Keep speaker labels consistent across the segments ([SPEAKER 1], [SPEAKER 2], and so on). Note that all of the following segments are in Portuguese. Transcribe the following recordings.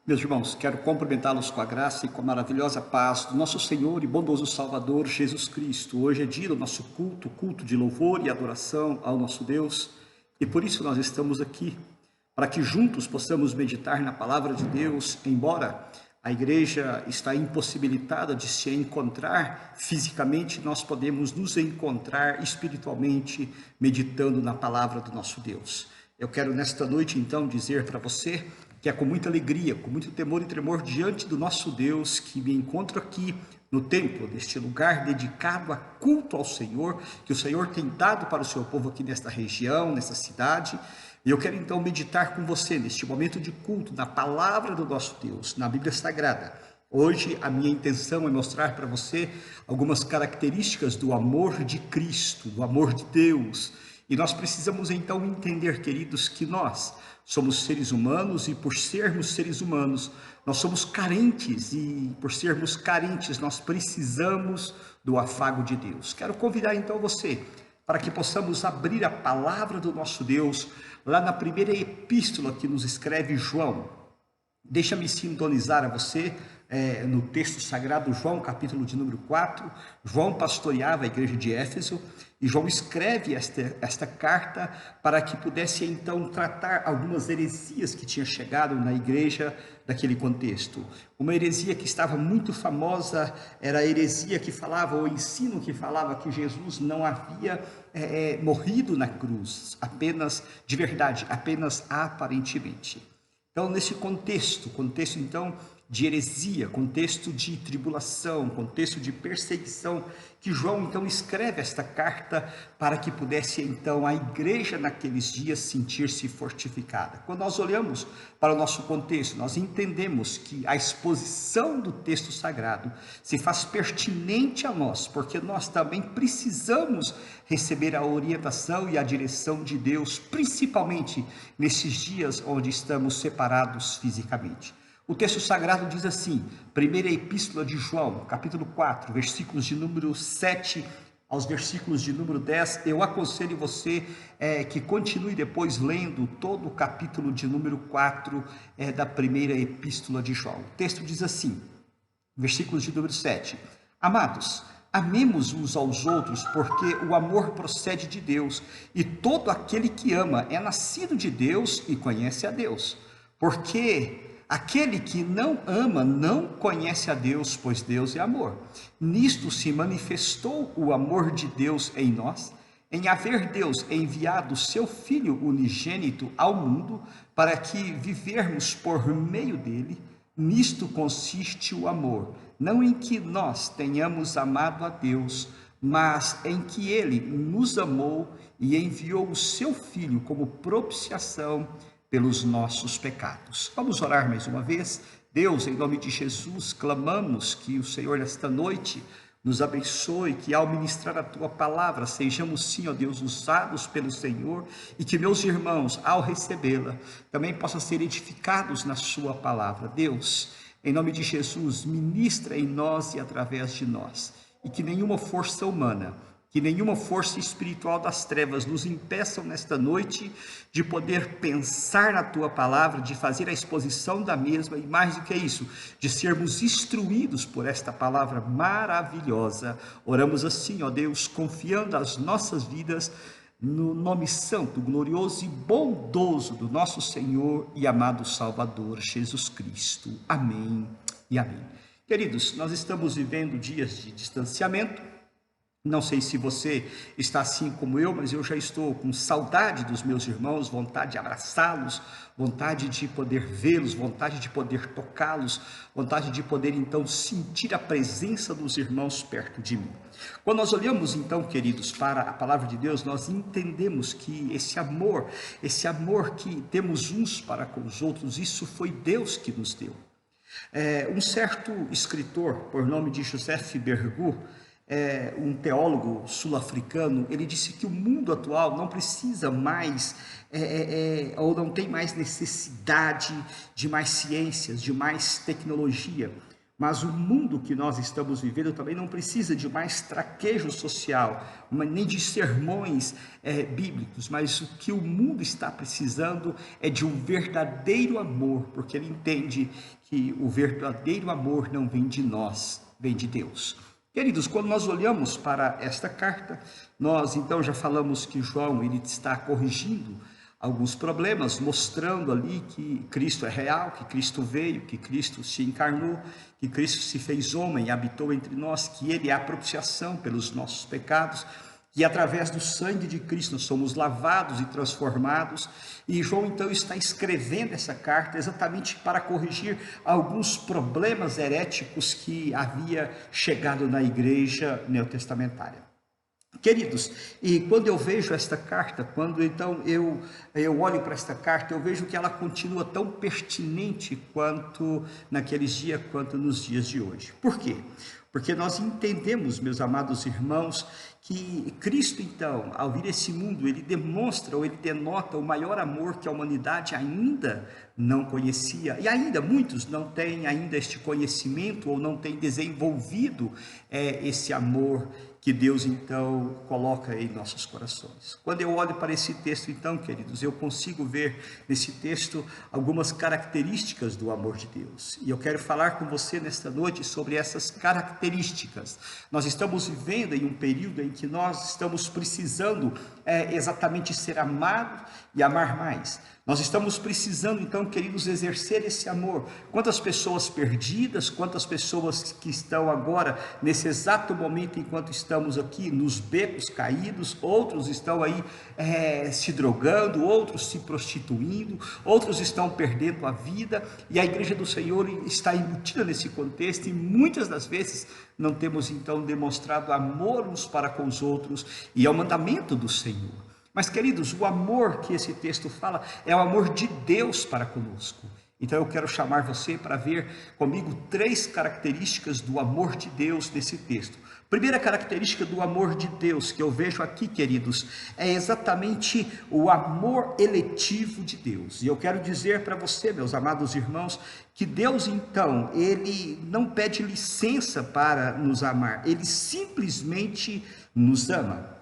[SPEAKER 1] Meus irmãos, quero cumprimentá-los com a graça e com a maravilhosa paz do nosso Senhor e bondoso Salvador Jesus Cristo. Hoje é dia do nosso culto, culto de louvor e adoração ao nosso Deus, e por isso nós estamos aqui, para que juntos possamos meditar na palavra de Deus, embora a igreja está impossibilitada de se encontrar fisicamente, nós podemos nos encontrar espiritualmente meditando na palavra do nosso Deus. Eu quero nesta noite então dizer para você que é com muita alegria, com muito temor e tremor diante do nosso Deus que me encontro aqui no templo, neste lugar dedicado a culto ao Senhor, que o Senhor tem dado para o seu povo aqui nesta região, nessa cidade. E eu quero então meditar com você neste momento de culto, na palavra do nosso Deus, na Bíblia Sagrada. Hoje a minha intenção é mostrar para você algumas características do amor de Cristo, do amor de Deus. E nós precisamos então entender, queridos, que nós somos seres humanos e por sermos seres humanos, nós somos carentes e por sermos carentes, nós precisamos do afago de Deus. Quero convidar então você para que possamos abrir a palavra do nosso Deus lá na primeira epístola que nos escreve João. Deixa-me sintonizar a você no texto sagrado, João, capítulo de número 4. João pastoreava a igreja de Éfeso e João escreve esta carta para que pudesse então tratar algumas heresias que tinham chegado na igreja daquele contexto. Uma heresia que estava muito famosa era a heresia que falava, o ensino que falava que Jesus não havia morrido na cruz, apenas de verdade, apenas aparentemente. Então, nesse contexto então de heresia, contexto de tribulação, contexto de perseguição, que João então escreve esta carta para que pudesse então a igreja naqueles dias sentir-se fortificada. Quando nós olhamos para o nosso contexto, nós entendemos que a exposição do texto sagrado se faz pertinente a nós, porque nós também precisamos receber a orientação e a direção de Deus, principalmente nesses dias onde estamos separados fisicamente. O texto sagrado diz assim, primeira epístola de João, capítulo 4, versículos de número 7 aos versículos de número 10, eu aconselho você que continue depois lendo todo o capítulo de número 4 da primeira epístola de João. O texto diz assim, versículos de número 7, amados, amemos uns aos outros, porque o amor procede de Deus, e todo aquele que ama é nascido de Deus e conhece a Deus, porque aquele que não ama não conhece a Deus, pois Deus é amor. Nisto se manifestou o amor de Deus em nós, em haver Deus enviado seu Filho unigênito ao mundo, para que vivermos por meio dele. Nisto consiste o amor, não em que nós tenhamos amado a Deus, mas em que ele nos amou e enviou o seu Filho como propiciação pelos nossos pecados. Vamos orar mais uma vez. Deus, em nome de Jesus, clamamos que o Senhor nesta noite nos abençoe, que ao ministrar a tua palavra sejamos sim, ó Deus, usados pelo Senhor e que meus irmãos, ao recebê-la, também possam ser edificados na sua palavra. Deus, em nome de Jesus, ministra em nós e através de nós, e que nenhuma força humana, que nenhuma força espiritual das trevas nos impeçam nesta noite de poder pensar na tua palavra, de fazer a exposição da mesma e mais do que isso, de sermos instruídos por esta palavra maravilhosa. Oramos assim, ó Deus, confiando as nossas vidas no nome santo, glorioso e bondoso do nosso Senhor e amado Salvador Jesus Cristo. Amém e amém. Queridos, nós estamos vivendo dias de distanciamento. Não sei se você está assim como eu, mas eu já estou com saudade dos meus irmãos, vontade de abraçá-los, vontade de poder vê-los, vontade de poder tocá-los, vontade de poder então sentir a presença dos irmãos perto de mim. Quando nós olhamos então, queridos, para a palavra de Deus, nós entendemos que esse amor que temos uns para com os outros, isso foi Deus que nos deu. Um certo escritor, por nome de Joseph Burgu, um teólogo sul-africano, ele disse que o mundo atual não precisa mais, ou não tem mais necessidade de mais ciências, de mais tecnologia, Mas o mundo que nós estamos vivendo também não precisa de mais traquejo social, nem de sermões bíblicos, mas o que o mundo está precisando é de um verdadeiro amor, porque ele entende que o verdadeiro amor não vem de nós, vem de Deus. Queridos, quando nós olhamos para esta carta, nós então já falamos que João ele está corrigindo alguns problemas, mostrando ali que Cristo é real, que Cristo veio, que Cristo se encarnou, que Cristo se fez homem e habitou entre nós, que Ele é a propiciação pelos nossos pecados, que através do sangue de Cristo nós somos lavados e transformados. E João então está escrevendo essa carta exatamente para corrigir alguns problemas heréticos que havia chegado na igreja neotestamentária. Queridos, e quando eu vejo esta carta, quando então eu olho para esta carta, eu vejo que ela continua tão pertinente quanto naqueles dias, quanto nos dias de hoje. Por quê? Porque nós entendemos, meus amados irmãos, que Cristo então, ao vir a esse mundo, ele demonstra ou ele denota o maior amor que a humanidade ainda não conhecia, e ainda muitos não têm ainda este conhecimento ou não têm desenvolvido esse amor que Deus então coloca em nossos corações. Quando eu olho para esse texto então, queridos, eu consigo ver nesse texto algumas características do amor de Deus. E eu quero falar com você nesta noite sobre essas características. Nós estamos vivendo em um período em que nós estamos precisando exatamente ser amados e amar mais. Nós estamos precisando então, queridos, exercer esse amor. Quantas pessoas perdidas, quantas pessoas que estão agora, nesse exato momento, enquanto estamos aqui, nos becos caídos, outros estão aí se drogando, outros se prostituindo, outros estão perdendo a vida, e a igreja do Senhor está embutida nesse contexto, e muitas das vezes não temos então demonstrado amor uns para com os outros, e é o mandamento do Senhor. Mas, queridos, o amor que esse texto fala é o amor de Deus para conosco. Então eu quero chamar você para ver comigo 3 características do amor de Deus nesse texto. Primeira característica do amor de Deus que eu vejo aqui, queridos, é exatamente o amor eletivo de Deus. E eu quero dizer para você, meus amados irmãos, que Deus então, Ele não pede licença para nos amar, Ele simplesmente nos ama.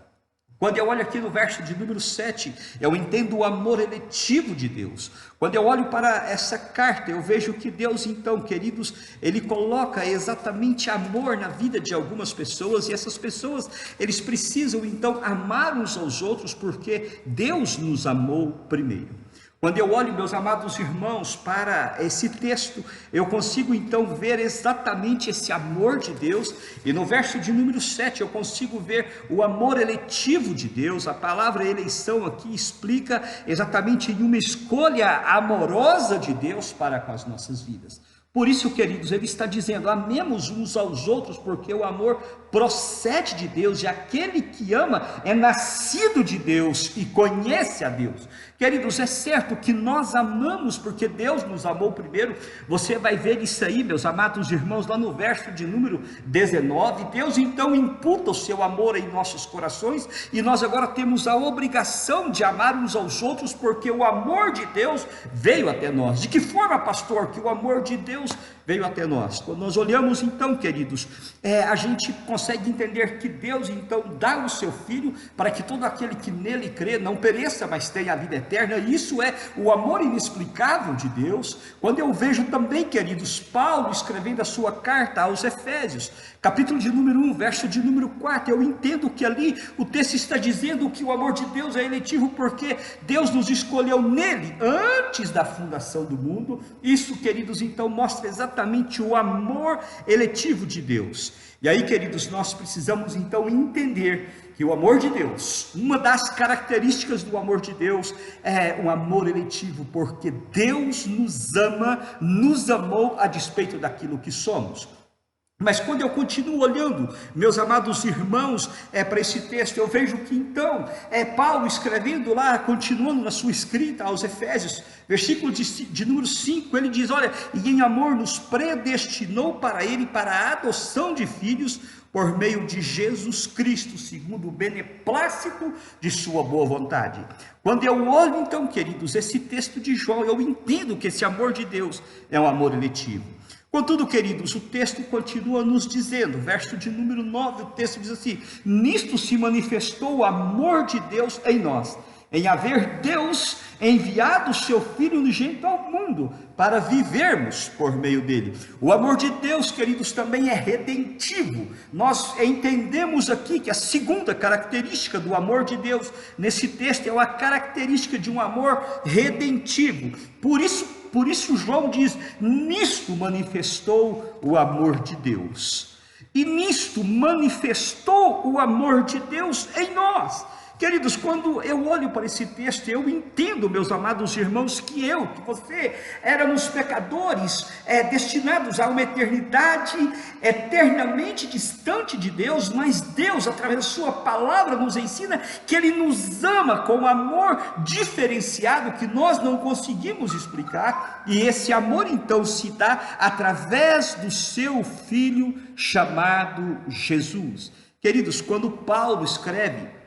[SPEAKER 1] Quando eu olho aqui no verso de número 7, eu entendo o amor eletivo de Deus. Quando eu olho para essa carta, eu vejo que Deus então, queridos, Ele coloca exatamente amor na vida de algumas pessoas, e essas pessoas, eles precisam então amar uns aos outros, porque Deus nos amou primeiro. Quando eu olho, meus amados irmãos, para esse texto, eu consigo então ver exatamente esse amor de Deus, e no verso de número 7 eu consigo ver o amor eletivo de Deus. A palavra eleição aqui explica exatamente uma escolha amorosa de Deus para com as nossas vidas. Por isso, queridos, ele está dizendo, amemos uns aos outros, porque o amor procede de Deus, e aquele que ama é nascido de Deus e conhece a Deus. Queridos, é certo que nós amamos porque Deus nos amou primeiro. Você vai ver isso aí, meus amados irmãos, lá no verso de número 19. Deus então imputa o seu amor em nossos corações, e nós agora temos a obrigação de amar uns aos outros, porque o amor de Deus veio até nós. De que forma, pastor, que o amor de Deus veio até nós? Quando nós olhamos então, queridos, a gente consegue entender que Deus então dá o seu Filho para que todo aquele que nele crê não pereça, mas tenha a vida eterna. Isso é o amor inexplicável de Deus. Quando eu vejo também, queridos, Paulo escrevendo a sua carta aos Efésios, capítulo de número 1, verso de número 4, eu entendo que ali o texto está dizendo que o amor de Deus é eletivo porque Deus nos escolheu nele antes da fundação do mundo. Isso, queridos, então mostra exatamente o amor eletivo de Deus. E aí, queridos, nós precisamos então entender que o amor de Deus, uma das características do amor de Deus é um amor eletivo, porque Deus nos ama, nos amou a despeito daquilo que somos. Mas quando eu continuo olhando, meus amados irmãos, para esse texto, eu vejo que então, Paulo escrevendo lá, continuando na sua escrita aos Efésios, versículo de número 5, ele diz, olha, e em amor nos predestinou para ele, para a adoção de filhos, por meio de Jesus Cristo, segundo o beneplácito de sua boa vontade. Quando eu olho então, queridos, esse texto de João, eu entendo que esse amor de Deus é um amor eletivo. Contudo, queridos, o texto continua nos dizendo, verso de número 9, o texto diz assim: nisto se manifestou o amor de Deus em nós, em haver Deus enviado o seu Filho unigênito ao mundo, para vivermos por meio dele. O amor de Deus, queridos, também é redentivo. Nós entendemos aqui que a segunda característica do amor de Deus, nesse texto, é uma característica de um amor redentivo. Por isso João diz: nisto manifestou o amor de Deus. E nisto manifestou o amor de Deus em nós. Queridos, quando eu olho para esse texto, eu entendo, meus amados irmãos, que você, éramos pecadores, destinados a uma eternidade eternamente distante de Deus, mas Deus, através da sua palavra, nos ensina que Ele nos ama com um amor diferenciado que nós não conseguimos explicar, e esse amor então se dá através do seu Filho chamado Jesus. Queridos, quando Paulo escreve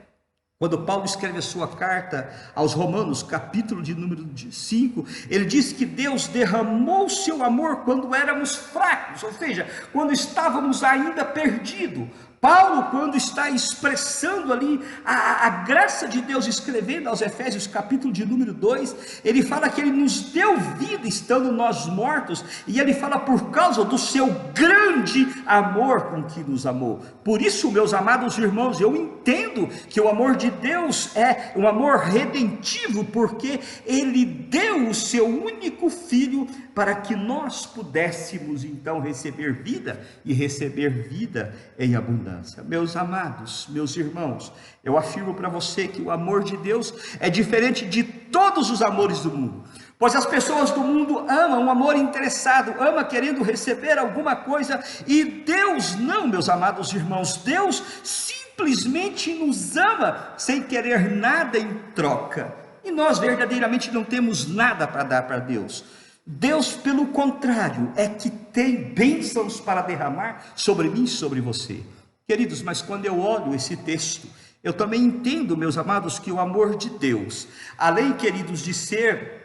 [SPEAKER 1] a sua carta aos Romanos, capítulo de número 5, ele diz que Deus derramou o seu amor quando éramos fracos, ou seja, quando estávamos ainda perdidos. Paulo, quando está expressando ali a graça de Deus, escrevendo aos Efésios, capítulo de número 2, ele fala que ele nos deu vida estando nós mortos, e ele fala por causa do seu grande amor com que nos amou. Por isso, meus amados irmãos, eu entendo que o amor de Deus é um amor redentivo, porque ele deu o seu único Filho para que nós pudéssemos então receber vida, e receber vida em abundância. Meus amados, meus irmãos, eu afirmo para você que o amor de Deus é diferente de todos os amores do mundo, pois as pessoas do mundo amam um amor interessado, ama querendo receber alguma coisa, e Deus não, meus amados irmãos. Deus simplesmente nos ama sem querer nada em troca, e nós verdadeiramente não temos nada para dar para Deus. Deus, pelo contrário, é que tem bênçãos para derramar sobre mim e sobre você. Queridos, mas quando eu olho esse texto, eu também entendo, meus amados, que o amor de Deus, além, queridos, de ser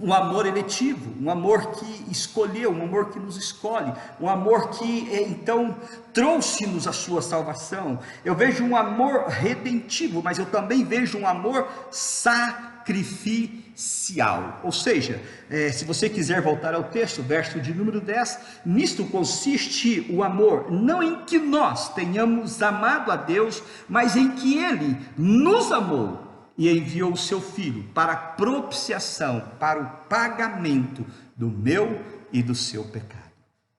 [SPEAKER 1] um amor eletivo, um amor que escolheu, um amor que nos escolhe, um amor que então trouxe-nos a sua salvação, eu vejo um amor redentivo, mas eu também vejo um amor sacrificial. Ou seja, se você quiser voltar ao texto, verso de número 10, nisto consiste o amor, não em que nós tenhamos amado a Deus, mas em que Ele nos amou e enviou o seu Filho para a propiciação, para o pagamento do meu e do seu pecado.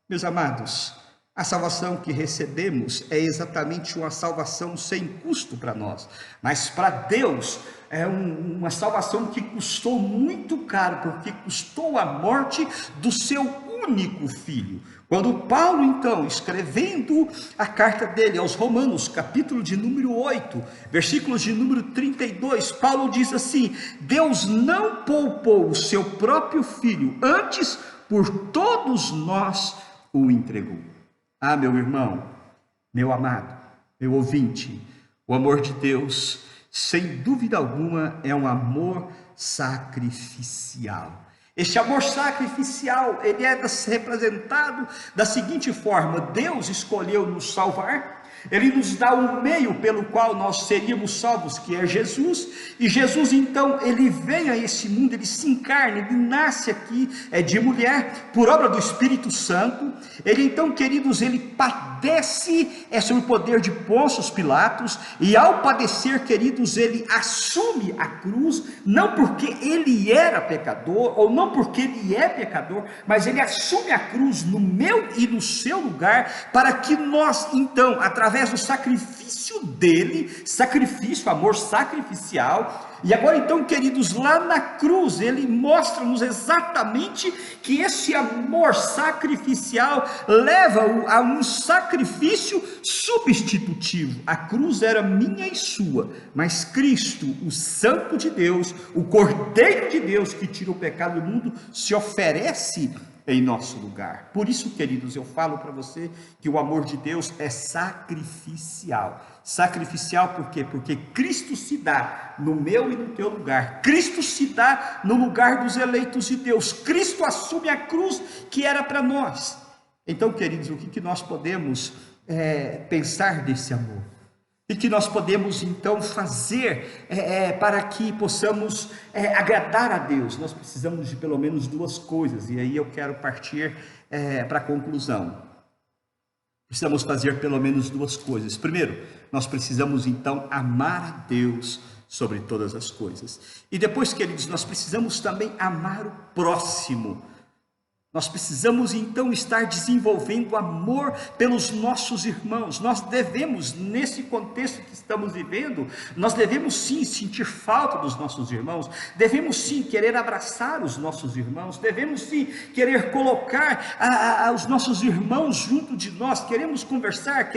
[SPEAKER 1] Meus amados, a salvação que recebemos é exatamente uma salvação sem custo para nós, mas para Deus é uma salvação que custou muito caro, porque custou a morte do seu único Filho. Quando Paulo, então, escrevendo a carta dele aos Romanos, capítulo de número 8, versículos de número 32, Paulo diz assim: Deus não poupou o seu próprio Filho, antes por todos nós o entregou. Ah, meu irmão, meu amado, meu ouvinte, o amor de Deus, sem dúvida alguma, é um amor sacrificial. Este amor sacrificial, ele é representado da seguinte forma: Deus escolheu nos salvar, Ele nos dá um meio pelo qual nós seríamos salvos, que é Jesus, e Jesus então, Ele vem a esse mundo, Ele se encarna, Ele nasce aqui, de mulher, por obra do Espírito Santo. Ele então, queridos, Ele padece sob o poder de Pôncio Pilatos, e ao padecer, queridos, Ele assume a cruz, não porque Ele era pecador, ou não porque Ele é pecador, mas Ele assume a cruz no meu e no seu lugar, para que nós então, através do sacrifício dele, sacrifício, amor sacrificial. E agora então, queridos, lá na cruz, ele mostra-nos exatamente que esse amor sacrificial leva a um sacrifício substitutivo. A cruz era minha e sua, mas Cristo, o Santo de Deus, o Cordeiro de Deus que tira o pecado do mundo, se oferece em nosso lugar. Por isso, queridos, eu falo para você que o amor de Deus é sacrificial. Sacrificial por quê? Porque Cristo se dá no meu e no teu lugar. Cristo se dá no lugar dos eleitos de Deus. Cristo assume a cruz que era para nós. Então, queridos, o que nós podemos pensar desse amor? E que nós podemos então fazer para que possamos agradar a Deus? Nós precisamos de pelo menos duas coisas, e aí eu quero partir para a conclusão. Precisamos fazer pelo menos duas coisas. Primeiro, nós precisamos então amar a Deus sobre todas as coisas. E depois, queridos, nós precisamos também amar o próximo. Nós precisamos então estar desenvolvendo amor pelos nossos irmãos. Nós devemos, nesse contexto que estamos vivendo, nós devemos sim sentir falta dos nossos irmãos, devemos sim querer abraçar os nossos irmãos, devemos sim querer colocar os nossos irmãos junto de nós, queremos conversar,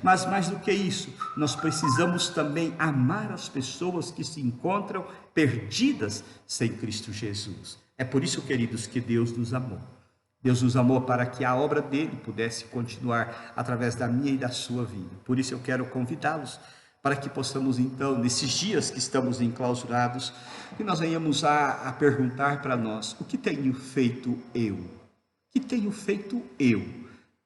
[SPEAKER 1] mas mais do que isso, nós precisamos também amar as pessoas que se encontram perdidas sem Cristo Jesus. É por isso, queridos, que Deus nos amou. Deus nos amou para que a obra dele pudesse continuar através da minha e da sua vida. Por isso eu quero convidá-los para que possamos então, nesses dias que estamos enclausurados, que nós venhamos a perguntar para nós: o que tenho feito eu? O que tenho feito eu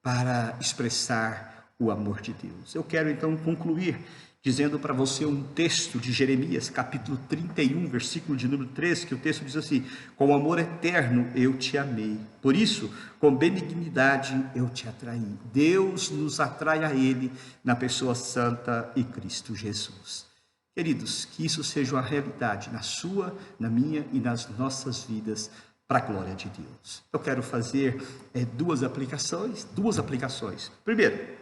[SPEAKER 1] para expressar o amor de Deus? Eu quero então concluir dizendo para você um texto de Jeremias, capítulo 31, versículo de número 3, que o texto diz assim: com amor eterno eu te amei, por isso, com benignidade eu te atraí. Deus nos atrai a Ele na pessoa santa e Cristo Jesus. Queridos, que isso seja uma realidade na sua, na minha e nas nossas vidas, para a glória de Deus. Eu quero fazer duas aplicações. Primeiro,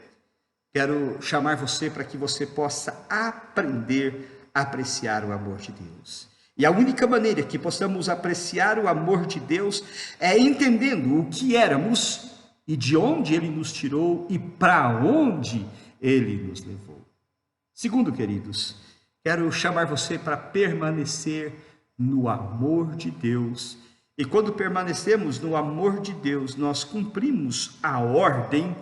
[SPEAKER 1] quero chamar você para que você possa aprender a apreciar o amor de Deus. E a única maneira que possamos apreciar o amor de Deus é entendendo o que éramos e de onde Ele nos tirou e para onde Ele nos levou. Segundo, queridos, quero chamar você para permanecer no amor de Deus. E quando permanecemos no amor de Deus, nós cumprimos a ordem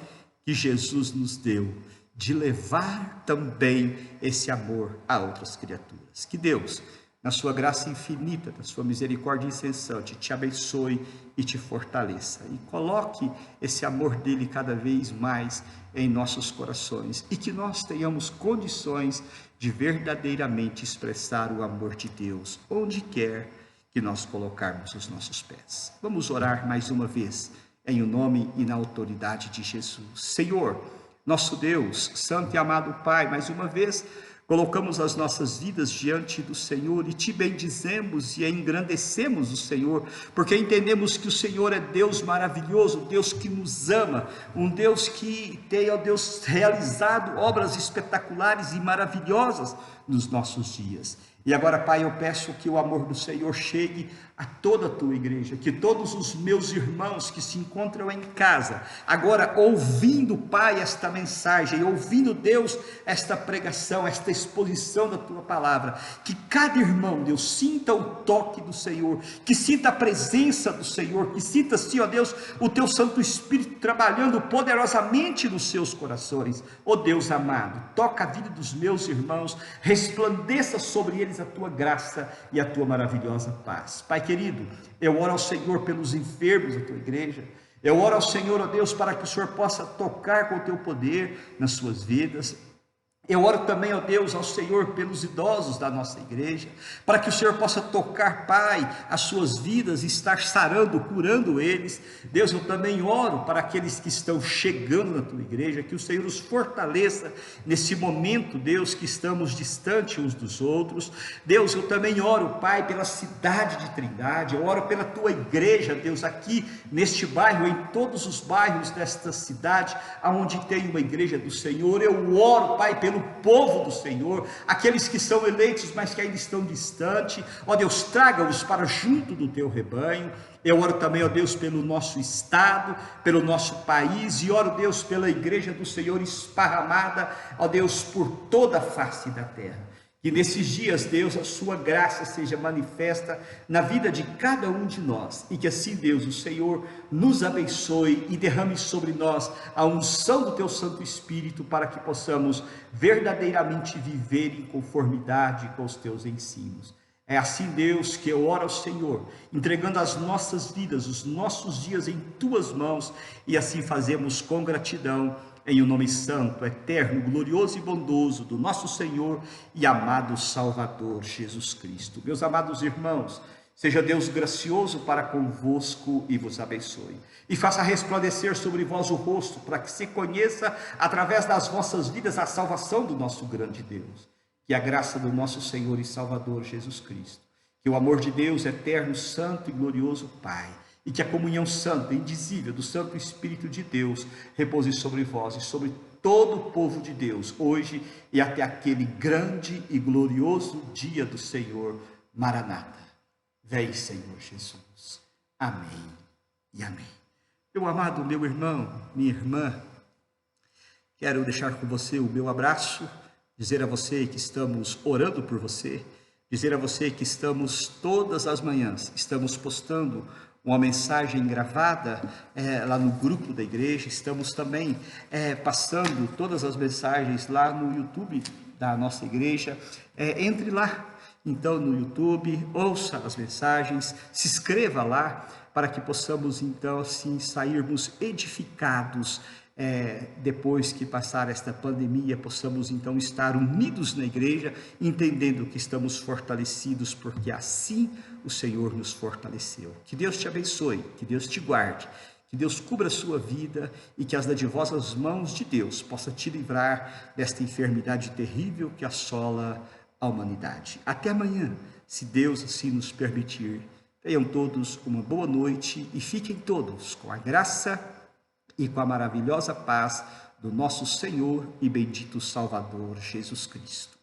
[SPEAKER 1] que Jesus nos deu, de levar também esse amor a outras criaturas. Que Deus, na sua graça infinita, na sua misericórdia incessante, te abençoe e te fortaleça. E coloque esse amor dele cada vez mais em nossos corações. E que nós tenhamos condições de verdadeiramente expressar o amor de Deus, onde quer que nós colocarmos os nossos pés. Vamos orar mais uma vez, em o nome e na autoridade de Jesus. Senhor, nosso Deus, santo e amado Pai, mais uma vez colocamos as nossas vidas diante do Senhor e te bendizemos e engrandecemos o Senhor, porque entendemos que o Senhor é Deus maravilhoso, Deus que nos ama, um Deus que tem, ó Deus, realizado obras espetaculares e maravilhosas nos nossos dias. E agora, Pai, eu peço que o amor do Senhor chegue a toda a tua igreja, que todos os meus irmãos que se encontram em casa, agora ouvindo, Pai, esta mensagem, ouvindo, Deus, esta pregação, esta exposição da tua palavra, que cada irmão, Deus, sinta o toque do Senhor, que sinta a presença do Senhor, que sinta, sim, ó Deus, o teu Santo Espírito trabalhando poderosamente nos seus corações. Ó Deus amado, toca a vida dos meus irmãos, resplandeça sobre eles a tua graça e a tua maravilhosa paz. Pai querido, eu oro ao Senhor pelos enfermos da tua igreja, eu oro ao Senhor, ó Deus, para que o Senhor possa tocar com o teu poder nas suas vidas. Eu oro também, ó Deus, ao Senhor pelos idosos da nossa igreja, para que o Senhor possa tocar, Pai, as suas vidas e estar sarando, curando eles. Deus, eu também oro para aqueles que estão chegando na tua igreja, que o Senhor os fortaleça nesse momento, Deus, que estamos distantes uns dos outros. Deus, eu também oro, Pai, pela cidade de Trindade, eu oro pela tua igreja, Deus, aqui neste bairro, em todos os bairros desta cidade, aonde tem uma igreja do Senhor. Eu oro, Pai, pelo povo do Senhor, aqueles que são eleitos, mas que ainda estão distantes, ó Deus, traga-os para junto do teu rebanho. Eu oro também, ó Deus, pelo nosso estado, pelo nosso país, e oro, Deus, pela igreja do Senhor esparramada, ó Deus, por toda a face da terra. Que nesses dias, Deus, a sua graça seja manifesta na vida de cada um de nós, e que assim, Deus, o Senhor nos abençoe e derrame sobre nós a unção do teu Santo Espírito, para que possamos verdadeiramente viver em conformidade com os teus ensinos. É assim, Deus, que eu oro ao Senhor, entregando as nossas vidas, os nossos dias em tuas mãos, e assim fazemos com gratidão, em o nome santo, eterno, glorioso e bondoso do nosso Senhor e amado Salvador Jesus Cristo. Meus amados irmãos, seja Deus gracioso para convosco e vos abençoe. E faça resplandecer sobre vós o rosto, para que se conheça através das vossas vidas a salvação do nosso grande Deus. Que a graça do nosso Senhor e Salvador Jesus Cristo, que o amor de Deus eterno, santo e glorioso Pai, e que a comunhão santa e indizível do Santo Espírito de Deus repouse sobre vós e sobre todo o povo de Deus, hoje e até aquele grande e glorioso dia do Senhor. Maranata. Vem, Senhor Jesus. Amém e amém. Meu amado, meu irmão, minha irmã, quero deixar com você o meu abraço, dizer a você que estamos orando por você, dizer a você que estamos todas as manhãs, estamos postando uma mensagem gravada lá no grupo da igreja, estamos também passando todas as mensagens lá no YouTube da nossa igreja, entre lá, então no YouTube, ouça as mensagens, se inscreva lá, para que possamos então assim sairmos edificados, depois que passar esta pandemia, possamos então estar unidos na igreja, entendendo que estamos fortalecidos, porque assim o Senhor nos fortaleceu. Que Deus te abençoe, que Deus te guarde, que Deus cubra a sua vida e que as dadivosas mãos de Deus possa te livrar desta enfermidade terrível que assola a humanidade. Até amanhã, se Deus assim nos permitir. Tenham todos uma boa noite e fiquem todos com a graça e com a maravilhosa paz do nosso Senhor e bendito Salvador Jesus Cristo.